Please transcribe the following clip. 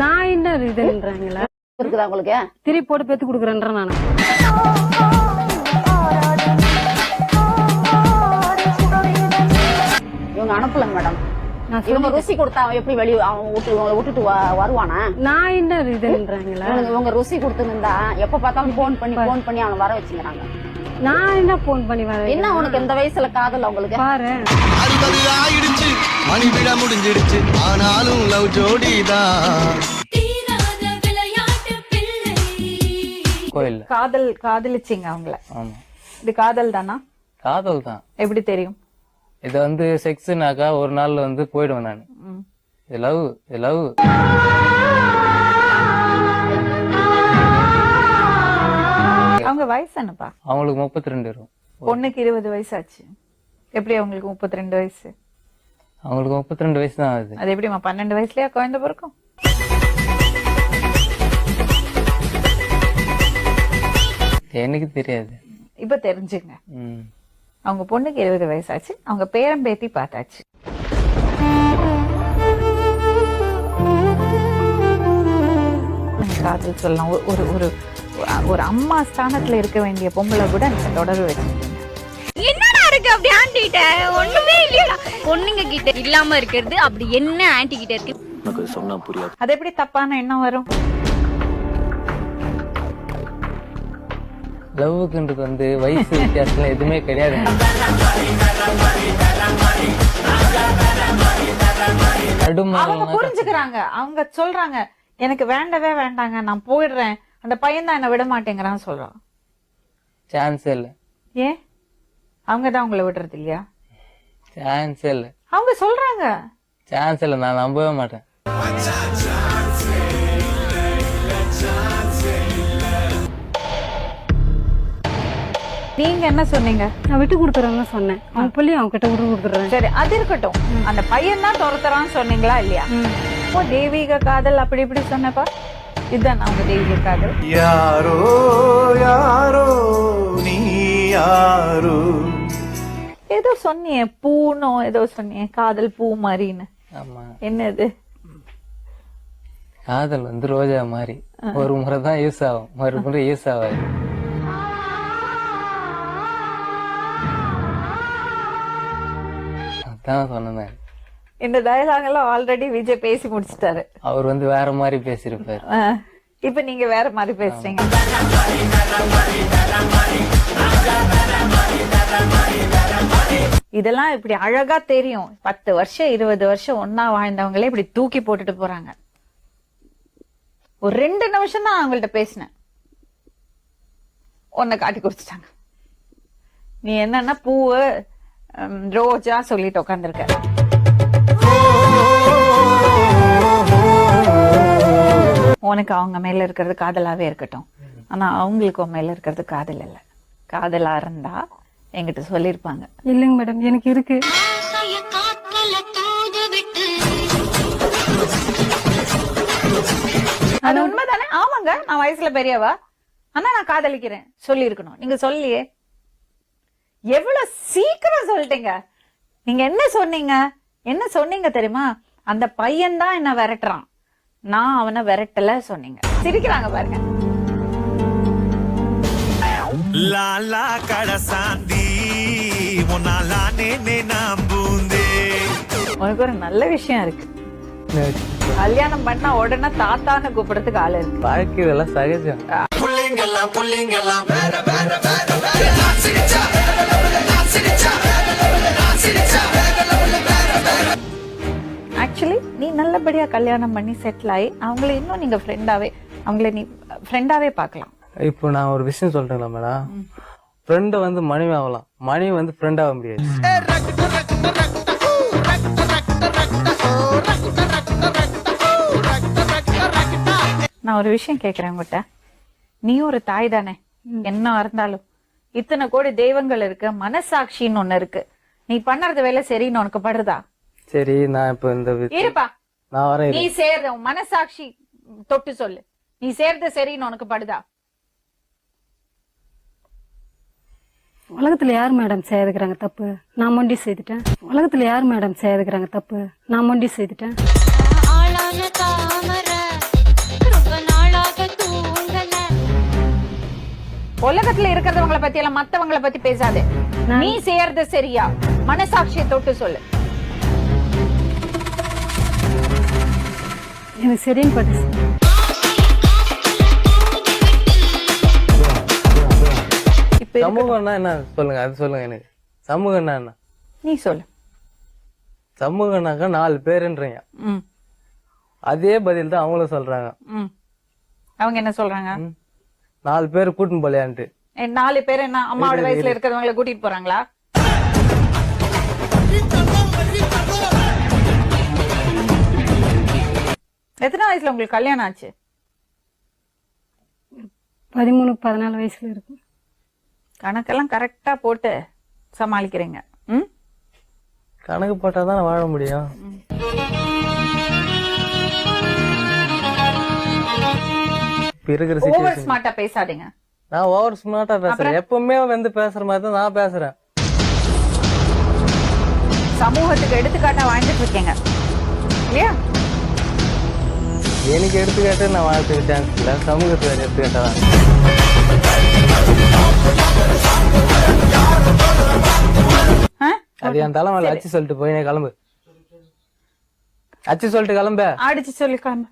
நான் என்ன இதுன்றாங்களா இருக்குதா உங்களுக்கு? திருப்பி போட்டு பெத்து கொடுக்குறேன்ற நானு. இவங்க அனுப்பலங்க மேடம். இவங்க ருசி கொடுத்தா எப்படி வெளியே அவன் விட்டுட்டு வருவானா? நான் என்ன இதுன்றாங்களா இவங்க ருசி கொடுத்துருந்தா எப்ப பார்த்தாலும் போன் பண்ணி அவனை வர வச்சுக்கிறாங்க. நான் என்ன போன் பண்ணி வர? என்ன உனக்கு இந்த வயசுல காதல் உங்களுக்கு? பாரு 60 ஆயிடுச்சு, மணி விட முடிஞ்சிடுச்சு, ஆனாலும் லவ் ஜோடிதான். கோயில் காதலிச்சிங்க அவங்கள? ஆமா. இது காதல் தானா? காதல் தான். எப்படி தெரியும்? இது வந்து செக்ஸ்னாக்கா ஒரு நாள்ல வந்து போயிடுவேன் நான். இது லவ். அவங்க வயசு என்னப்பா? அவங்களுக்கு 32 இருக்கும். பொண்ணுக்கு 20 வயசு ஆச்சு. எப்படி அவங்களுக்கு 32 வயசு? அவங்களுக்கு 32 வயசு தான் ஆகுது. அது எப்படிமா 12 வயசுலயா குழந்தை பிறக்கும்? எனக்கு தெரியாது. இப்ப தெரிஞ்சுங்க. அவங்க பொண்ணுக்கு 20 வயசாச்சு. அவங்க பேரம் பேத்தி பார்த்தாச்சு. காதல் சொல்லலாம். ஒரு அம்மா ஸ்தானத்துல இருக்க வேண்டிய பொம்பளை கூட நீங்க தொடர்பு வச்சிருக்கீங்க. என்னடா இருக்கு அப்படி ஆண்டிட்ட? ஒண்ணுமே இல்லையா? பொண்ணுங்க கிட்ட இல்லாம இருக்கிறது அப்படி என்ன ஆன்டி கிட்ட இருக்கு? எனக்கு சொன்னா புரியாது. அது எப்படி தப்பான எண்ணம் வரும்? லவ்வுக்குன்றது வந்து வயசு வித்தியாசம் எதுவுமே கிடையாது. அவங்க புரிஞ்சுக்கிறாங்க. அவங்க சொல்றாங்க எனக்கு வேண்டவே வேண்டாங்க, நான் போயிடுறேன், அந்த பையன் தான் என்ன விட மாட்டேங்கிறான்னு சொல்றான். சான்ஸ் இல்ல. ஏன்? அவங்கதான் உங்களை விடுறது இல்லையா? சான்ஸ் இல்ல. அவங்க சொல்றாங்க சான்ஸ் இல்ல. நான் நம்பவே மாட்டேன். நீங்க என்ன சொன்னீங்க? நான் விட்டு கொடுத்துறேன்னு சொன்னேன். அவன் புள்ளி அவங்க கிட்ட விட்டு கொடுத்துறேன். சரி, அது இருக்கட்டும். அந்த பையன் தான் துரத்துறான்னு சொன்னீங்களா இல்லையா? ஓ, தெய்வீக காதல் அப்படி இப்படி சொன்னப்பா, இதுதான் அவங்க தெய்வீக காதல். யாரோ யாரோ நீ யாரோ ஏதோ சொன்னியே, பூனோ ஏதோ சொன்னியே, காதல் பூ மாதிரின்னு. ஆமா. என்னது? காதல் வந்து ரோஜா மாதிரி ஒரு முறை தான் யூஸ் ஆகும், மறுமுறை யூஸ் ஆகாது. சொன்னேன். இந்த டயலாக் எல்லாம் ஆல்ரெடி விஜய் பேசி முடிச்சிட்டாரு. அவர் வந்து வேற மாதிரி பேசிருப்பாரு. இப்ப நீங்க வேற மாதிரி பேசுறீங்க. இதெல்லாம் இப்படி அழகா தெரியும். 10 வருஷம் 20 வருஷம் ஒன்னா வாழ்ந்தவங்களே இப்படி தூக்கி போட்டுட்டு போறாங்க. ஒரு 2 நிமிஷம் தான் அவங்கள்ட்ட பேசினேன், ஒன்ன காட்டி கொடுத்துட்டாங்க. நீ என்னன்னா பூவு ரோஜா சொல்லிட்டு உட்காந்துருக்க. உனக்கு அவங்க மேல இருக்கிறது காதலாவே இருக்கட்டும், ஆனா அவங்களுக்கு உன் மேல இருக்கிறது காதல் இல்ல. காதலா இருந்தா என்கிட்ட சொல்லிருப்பாங்க. இல்லைங்க மேடம், எனக்கு இருக்கு. அது உண்மைதானே? ஆமாங்க, நான் வயசுல பெரியவா, ஆனா நான் காதலிக்கிறேன் சொல்லி இருக்கணும். நீங்க சொல்லியே. எவ்வளவு சீக்கிரம் சொல்லிட்டீங்க. நீங்க என்ன சொன்னீங்க தெரியுமா? அந்த பையன் தான் என்ன விரட்டுறான், நான் அவனை விரட்டல சொன்னீங்க. சிரிக்கிறாங்க பாருங்க. லாலா கடசாந்தி உனக்கு ஒரு நல்ல விஷயம் இருக்கு. கல்யாணம் பண்ணா உடனே தாத்தான்னு கூப்பிடறதுக்கு ஆள் இருக்கு. வாழ்க்கை இதெல்லாம் சகஜம். ஆக்சுவலி நீ நல்லபடியா கல்யாணம் பண்ணி செட்டில் ஆகி அவங்களை இன்னும் நீங்க நீ ஃப்ரெண்டாவே பார்க்கலாம். இப்போ நான் ஒரு விஷயம் சொல்றேங்களா மேடம், ஃப்ரெண்ட் வந்து மனைவி ஆகலாம், மனைவி வந்து ஃப்ரெண்ட் ஆக முடியாது. நான் ஒரு விஷயம் கேக்குறேன் உங்ககிட்ட. நீ ஒரு தாய் தானே, என்ன இருந்தாலும் இத்தனை கோடி தெய்வங்கள் இருக்கு, மனசாட்சின்னு ஒண்ணு இருக்கு. நீ பண்ணறது வேலை சரின்னு உனக்கு படுறதா? சரி, நான் இப்ப இந்த இருப்பா, நான் வரேன். நீ சேர்ற மனசாட்சி தொட்டு சொல்லு, நீ சேர்றது சரின்னு உனக்கு படுதா? உலகத்துல யார் மேடம் செய்துக்கிறாங்க தப்பு? நான் மொண்டி செய்துட்டேன். உலகத்துல யார் மேடம் செய்துக்கிறாங்க தப்பு? நான் மொண்டி செய்துட்டேன். உலகத்துல இருக்கிறவங்கள பத்தி எல்லாம் மத்தவங்கள பத்தி பேசாதே. நீ செய்யறது சரியா? மனசாட்சியை தொட்டு சொல்லு. எனக்கு சரின்னு பட்டு இப்ப இருக்கு. சமூகம்னா என்ன சொல்லுங்க, அது சொல்லுங்க எனக்கு. சமூகம்னா என்ன? நீ சொல்லு. சமூகம்னாக்கா 4 பேருன்றீங்க. ம், அதே பதில் தான் அவங்களும் சொல்றாங்க. ம். அவங்க என்ன சொல்றாங்க? 4 பேர் கூட்டின்னு போலையான்ட்டு. 4 பேர் என்ன அம்மாவோட வயசுல இருக்கிறவங்களை கூட்டிட்டு போறாங்களா? எத்தனை வயசுல உங்களுக்கு கல்யாணம் ஆச்சு? 13-14 வயசுல இருக்கும். கணக்கெல்லாம் கரெக்டா போட்டு சமாளிக்கிறீங்க. ம், கணக்கு போட்டா தான் வாழ முடியும். இப்ப இருக்கிற ஓவர் situation. ஸ்மார்ட்டா பேசாதீங்க. நான் ஓவர் ஸ்மார்ட்டா பேசுறேன். எப்பவுமே வந்து பேசுற மாதிரி தான் நான் பேசுறேன். சமூகத்துக்கு எடுத்துக்காட்டா வாழ்ந்துட்டு இருக்கீங்க இல்லையா? எனக்கு எடுத்துக்காட்டு நான் வாழ்த்துக்கு சான்ஸ் இல்ல. சமூகத்துக்கு எடுத்துக்காட்டா தான். ஆ? அது என் தலைமையில அச்சு சொல்லிட்டு போய் கிளம்பு. அச்சு சொல்லிட்டு கிளம்ப. அடிச்சு சொல்லி கிளம்பு.